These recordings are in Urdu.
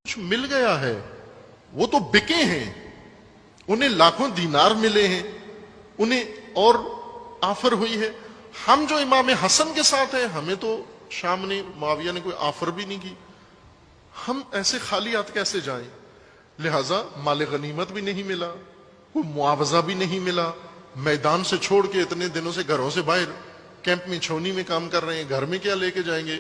کچھ مل گیا ہے، وہ تو بکے ہیں، انہیں لاکھوں دینار ملے ہیں، انہیں اور آفر ہوئی ہے۔ ہم جو امام حسن کے ساتھ ہیں، ہمیں تو شام نے معاویہ نے کوئی آفر بھی نہیں کی، ہم ایسے خالی ہاتھ کیسے جائیں؟ لہذا مال غنیمت بھی نہیں ملا، کوئی معاوضہ بھی نہیں ملا، میدان سے چھوڑ کے اتنے دنوں سے گھروں سے باہر کیمپ میں چھونی میں کام کر رہے ہیں، گھر میں کیا لے کے جائیں گے؟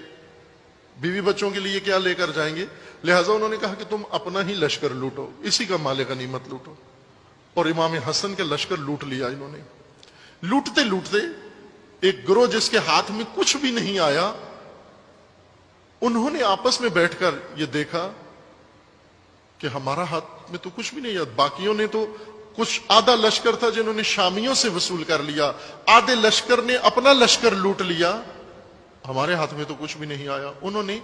بیوی بچوں کے لیے کیا لے کر جائیں گے؟ لہٰذا انہوں نے کہا کہ تم اپنا ہی لشکر لوٹو، اسی کا مال غنیمت لوٹو، اور امام حسن کا لشکر لوٹ لیا انہوں نے۔ لوٹتے لوٹتے ایک گروہ جس کے ہاتھ میں کچھ بھی نہیں آیا، انہوں نے آپس میں بیٹھ کر یہ دیکھا کہ ہمارا ہاتھ میں تو کچھ بھی نہیں ہے۔ باقیوں نے تو کچھ آدھا لشکر تھا جنہوں نے شامیوں سے وصول کر لیا، آدھے لشکر نے اپنا لشکر لوٹ لیا، ہمارے ہاتھ میں تو کچھ بھی نہیں آیا۔ انہوں نے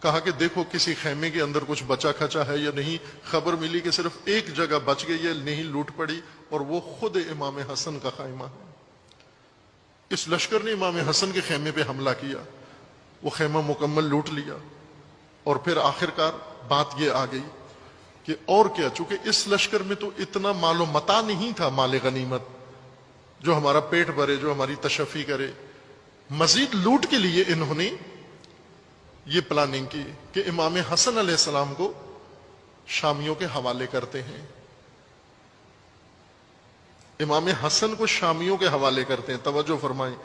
کہا کہ دیکھو کسی خیمے کے اندر کچھ بچا کھچا ہے یا نہیں۔ خبر ملی کہ صرف ایک جگہ بچ گئی ہے، نہیں لوٹ پڑی، اور وہ خود امام حسن کا خیمہ ہے۔ اس لشکر نے امام حسن کے خیمے پہ حملہ کیا، وہ خیمہ مکمل لوٹ لیا، اور پھر آخرکار بات یہ آ گئی کہ اور کیا، چونکہ اس لشکر میں تو اتنا مال و متاع نہیں تھا، مال غنیمت جو ہمارا پیٹ بھرے، جو ہماری تشفی کرے۔ مزید لوٹ کے لیے انہوں نے یہ پلاننگ کی کہ امام حسن علیہ السلام کو شامیوں کے حوالے کرتے ہیں، امام حسن کو شامیوں کے حوالے کرتے ہیں۔ توجہ فرمائیں،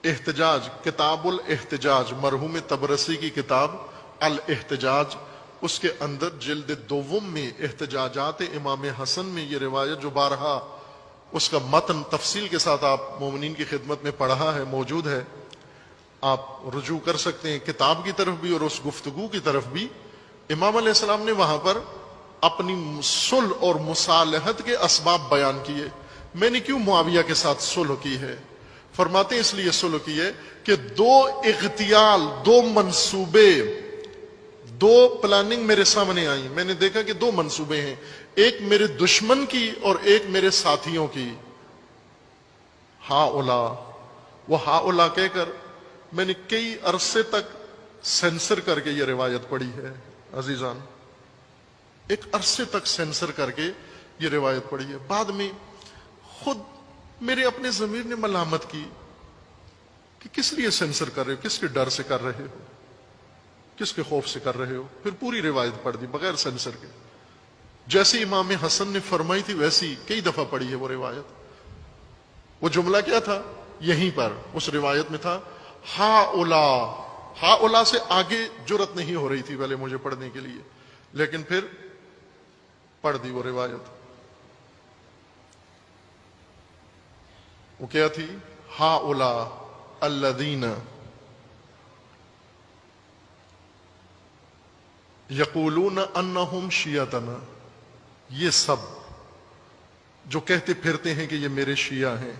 احتجاج، کتاب الاحتجاج، مرحوم طبرسی کی کتاب الاحتجاج، اس کے اندر جلد دوم میں احتجاجات امام حسن میں یہ روایت جو بارہا اس کا متن تفصیل کے ساتھ آپ مومنین کی خدمت میں پڑھا ہے، موجود ہے، آپ رجوع کر سکتے ہیں کتاب کی طرف بھی اور اس گفتگو کی طرف بھی۔ امام علیہ السلام نے وہاں پر اپنی صلح اور مصالحت کے اسباب بیان کیے۔ میں نے کیوں معاویہ کے ساتھ صلح کی ہے؟ فرماتے ہیں اس لیے صلح کی ہے کہ دو اغتیال، دو منصوبے، دو پلاننگ میرے سامنے آئی، میں نے دیکھا کہ دو منصوبے ہیں، ایک میرے دشمن کی اور ایک میرے ساتھیوں کی۔ وہ کہہ کر میں نے کئی عرصے تک سینسر کر کے یہ روایت پڑھی ہے عزیزان، ایک عرصے تک سینسر کر کے یہ روایت پڑھی ہے۔ بعد میں خود میرے اپنے ضمیر نے ملامت کی کہ کس لیے سینسر کر رہے ہو، کس کے ڈر سے کر رہے ہو، کس کے خوف سے کر رہے ہو؟ پھر پوری روایت پڑھ دی بغیر سینسر کے، جیسے امام حسن نے فرمائی تھی ویسی کئی دفعہ پڑھی ہے وہ روایت۔ وہ جملہ کیا تھا؟ یہیں پر اس روایت میں تھا، ہا سے آگے جرت نہیں ہو رہی تھی پہلے مجھے پڑھنے کے لیے، لیکن پھر پڑھ دی وہ روایت۔ وہ کیا تھی؟ الذین یقولون انہم شیعتنا، یہ سب جو کہتے پھرتے ہیں کہ یہ میرے شیعہ ہیں،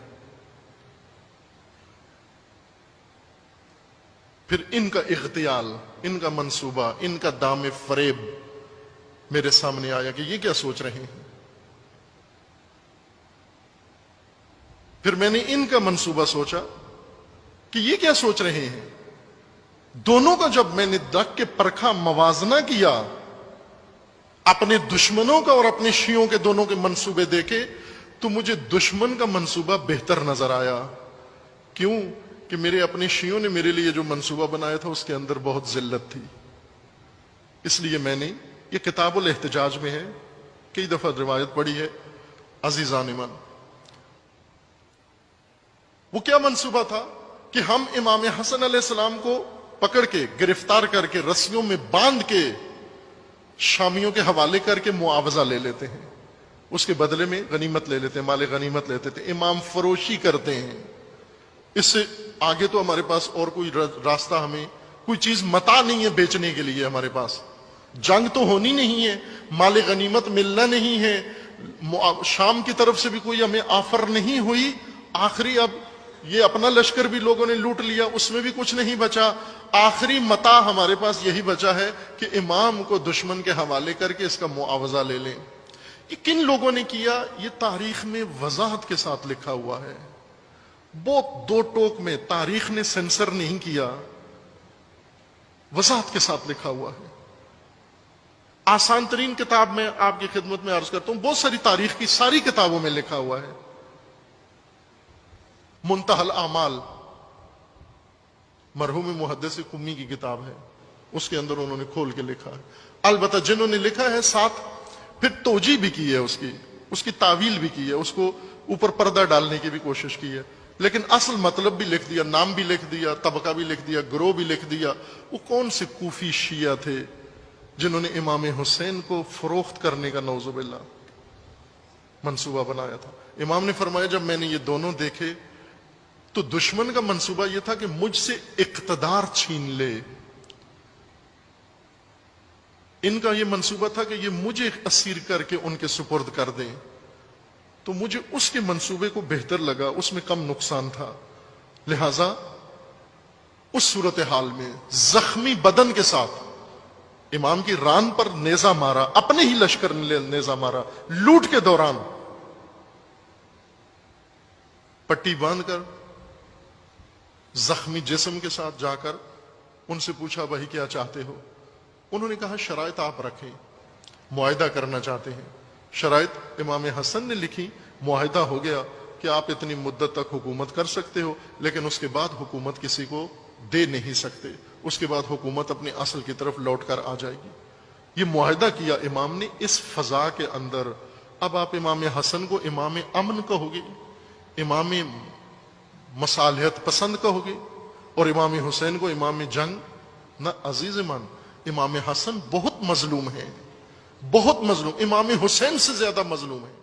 پھر ان کا اغتیال، ان کا منصوبہ، ان کا دام فریب میرے سامنے آیا کہ یہ کیا سوچ رہے ہیں۔ پھر میں نے ان کا منصوبہ سوچا کہ یہ کیا سوچ رہے ہیں۔ دونوں کا جب میں نے رکھ کے پرکھا، موازنہ کیا، اپنے دشمنوں کا اور اپنے شیعوں کے دونوں کے منصوبے دیکھے، تو مجھے دشمن کا منصوبہ بہتر نظر آیا۔ کیوں؟ کہ میرے اپنے شیعوں نے میرے لیے جو منصوبہ بنایا تھا اس کے اندر بہت ذلت تھی۔ اس لیے میں نے، یہ کتاب الاحتجاج میں ہے، کئی دفعہ روایت پڑھی ہے عزیزان من۔ وہ کیا منصوبہ تھا کہ ہم امام حسن علیہ السلام کو پکڑ کے، گرفتار کر کے، رسیوں میں باندھ کے شامیوں کے حوالے کر کے معاوضہ لے لیتے ہیں، اس کے بدلے میں غنیمت لے لیتے ہیں، مال غنیمت لیتے تھے، امام فروشی کرتے ہیں۔ اس سے آگے تو ہمارے پاس اور کوئی راستہ، ہمیں کوئی چیز متاع نہیں ہے بیچنے کے لیے، ہمارے پاس جنگ تو ہونی نہیں ہے، مال غنیمت ملنا نہیں ہے، شام کی طرف سے بھی کوئی ہمیں آفر نہیں ہوئی، آخری اب یہ اپنا لشکر بھی لوگوں نے لوٹ لیا، اس میں بھی کچھ نہیں بچا، آخری متاع ہمارے پاس یہی بچا ہے کہ امام کو دشمن کے حوالے کر کے اس کا معاوضہ لے لیں۔ یہ کن لوگوں نے کیا؟ یہ تاریخ میں وضاحت کے ساتھ لکھا ہوا ہے، بہت دو ٹوک میں، تاریخ نے سینسر نہیں کیا، وضاحت کے ساتھ لکھا ہوا ہے۔ آسان ترین کتاب میں آپ کی خدمت میں عرض کرتا ہوں، بہت ساری تاریخ کی ساری کتابوں میں لکھا ہوا ہے، منتہی الاعمال مرحوم محدث قمی کی کتاب ہے، اس کے اندر انہوں نے کھول کے لکھا ہے۔ البتہ جنہوں نے لکھا ہے ساتھ پھر توجیہ بھی کی ہے، اس کی تعویل بھی کی ہے، اس کو اوپر پردہ ڈالنے کی بھی کوشش کی ہے، لیکن اصل مطلب بھی لکھ دیا، نام بھی لکھ دیا، طبقہ بھی لکھ دیا، گروہ بھی لکھ دیا۔ وہ کون سے کوفی شیعہ تھے جنہوں نے امام حسین کو فروخت کرنے کا نعوذ باللہ منصوبہ بنایا تھا؟ امام نے فرمایا جب میں نے یہ دونوں دیکھے تو دشمن کا منصوبہ یہ تھا کہ مجھ سے اقتدار چھین لے، ان کا یہ منصوبہ تھا کہ یہ مجھے اسیر کر کے ان کے سپرد کر دیں، تو مجھے اس کے منصوبے کو بہتر لگا، اس میں کم نقصان تھا، لہذا اس صورتحال میں زخمی بدن کے ساتھ امام کی ران پر نیزہ مارا، اپنے ہی لشکر نے نیزہ مارا، لوٹ کے دوران پٹی باندھ کر زخمی جسم کے ساتھ جا کر ان سے پوچھا بھائی کیا چاہتے ہو؟ انہوں نے کہا شرائط آپ رکھیں، معاہدہ کرنا چاہتے ہیں۔ شرائط امام حسن نے لکھی، معاہدہ ہو گیا کہ آپ اتنی مدت تک حکومت کر سکتے ہو، لیکن اس کے بعد حکومت کسی کو دے نہیں سکتے، اس کے بعد حکومت اپنی اصل کی طرف لوٹ کر آ جائے گی۔ یہ معاہدہ کیا امام نے اس فضا کے اندر۔ اب آپ امام حسن کو امام امن کہو گے، امام مصالحت پسند کہو گے، اور امام حسین کو امام جنگ؟ نہ عزیز من، امام حسن بہت مظلوم ہیں، بہت مظلوم، امام حسین سے زیادہ مظلوم ہیں۔